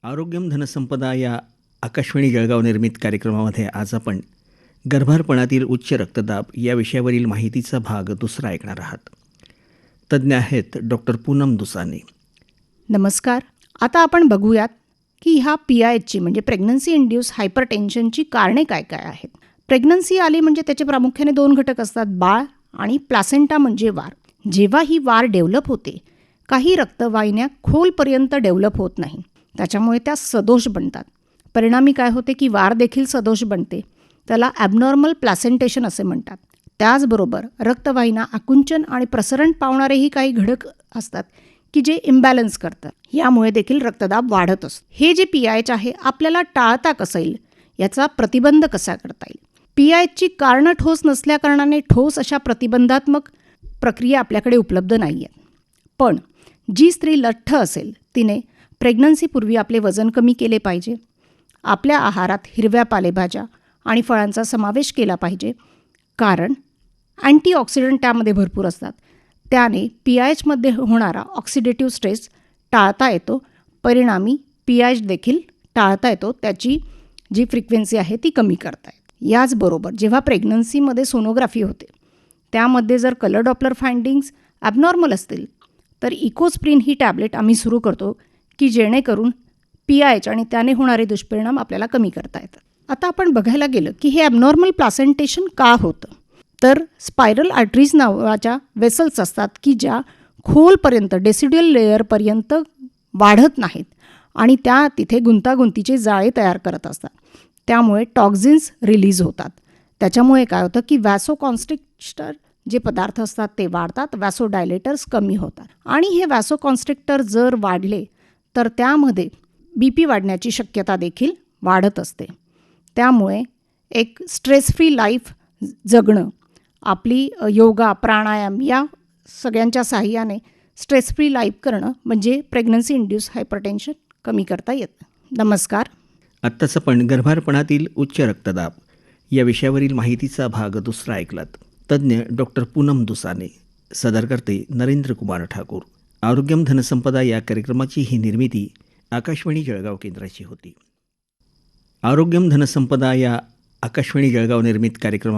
आरोग्यम धनसंपदा या आकाशवाणी जळगाव निर्मित कार्यक्रमामध्ये आज आपण गर्भारपणातील उच्च रक्तदाब या विषयावरील माहितीचा भाग दुसरा ऐकणार आहात. तज्ज्ञ आहेत डॉक्टर पूनम दुसाने. नमस्कार. आता आपण बघूयात की ह्या PIHची म्हणजे प्रेग्नन्सी इंड्यूस हायपरटेन्शनची कारणे काय काय आहेत. प्रेग्नन्सी आली म्हणजे त्याचे प्रामुख्याने 2 घटक असतात, बाळ आणि प्लासेंटा म्हणजे वार. जेव्हा ही वार डेव्हलप होते, काही रक्तवाहिन्या खोलपर्यंत डेव्हलप होत नाही, त्याच्यामुळे त्या सदोष बनतात. परिणामी काय होते की वार देखील सदोष बनते. त्याला ॲबनॉर्मल प्लासेंटेशन असे म्हणतात. त्याचबरोबर रक्तवाहिन्या आकुंचन आणि प्रसरण पावणारेही काही घटक असतात की जे इम्बॅलन्स करतात. यामुळे देखील रक्तदाब वाढत असतो. हे जे PIH आहे आपल्याला टाळता कसं येईल, याचा प्रतिबंध कसा करता येईल. PIHची कारणं ठोस नसल्याकारणाने ठोस अशा प्रतिबंधात्मक प्रक्रिया आपल्याकडे उपलब्ध नाही आहेत. पण जी स्त्री लठ्ठ असेल तिने प्रेग्नन्सीपूर्वी आपले वजन कमी केले पाहिजे. आपल्या आहारात हिरव्या पालेभाज्या आणि फळांचा समावेश केला पाहिजे, कारण अँटीऑक्सिडंट त्यामध्ये भरपूर असतात. त्याने PIHमध्ये होणारा ऑक्सिडेटिव्ह स्ट्रेस टाळता येतो. परिणामी PIH देखील टाळता येतो. त्याची जी फ्रिक्वेन्सी आहे ती कमी करता येते. याचबरोबर जेव्हा प्रेग्नन्सीमध्ये सोनोग्राफी होते त्यामध्ये जर कलर डॉपलर फाइंडिंग्स ॲबनॉर्मल असतील तर इकोस्प्रिन ही टॅबलेट आम्ही सुरू करतो की जेणेकरून PIH आणि त्याने होणारे दुष्परिणाम आपल्याला कमी करता येतात. आता आपण बघायला गेलं की हे ॲबनॉर्मल प्लासेंटेशन का होतं, तर स्पायरल आर्टरीज नावाच्या वेसल्स असतात की ज्या खोलपर्यंत डेसिड्युअल लेअरपर्यंत वाढत नाहीत आणि त्या तिथे गुंतागुंतीचे जाळे तयार करत असतात. त्यामुळे टॉक्झिन्स रिलीज होतात. त्याच्यामुळे काय होतं की व्हॅसोकॉन्स्ट्रिक्टर जे पदार्थ असतात ते वाढतात, व्हॅसोडायलेटर्स कमी होतात. आणि हे व्हॅसोकॉन्स्ट्रिक्टर जर वाढले तर त्यामध्ये BP वाढण्याची शक्यता देखील वाढत असते. त्यामुळे एक स्ट्रेस फ्री लाईफ जगणं, आपली योगा प्राणायाम या सगळ्यांच्या साहाय्याने स्ट्रेस फ्री लाईफ करणं म्हणजे प्रेग्नन्सी इंड्यूस हायपरटेन्शन कमी करता येतं. नमस्कार. आत्ताच आपण गर्भारपणातील उच्च रक्तदाब या विषयावरील माहितीचा भाग दुसरा ऐकलात. तज्ज्ञ डॉक्टर पूनम दुसाने, सादरकर्ते नरेंद्र कुमार ठाकूर. आरोग्यम धनसंपदा या कार्यक्रमाची ही निर्मिती आकाशवाणी जळगाव केंद्राची होती. आरोग्यम धनसंपदा या आकाशवाणी जळगाव निर्मित कार्यक्रम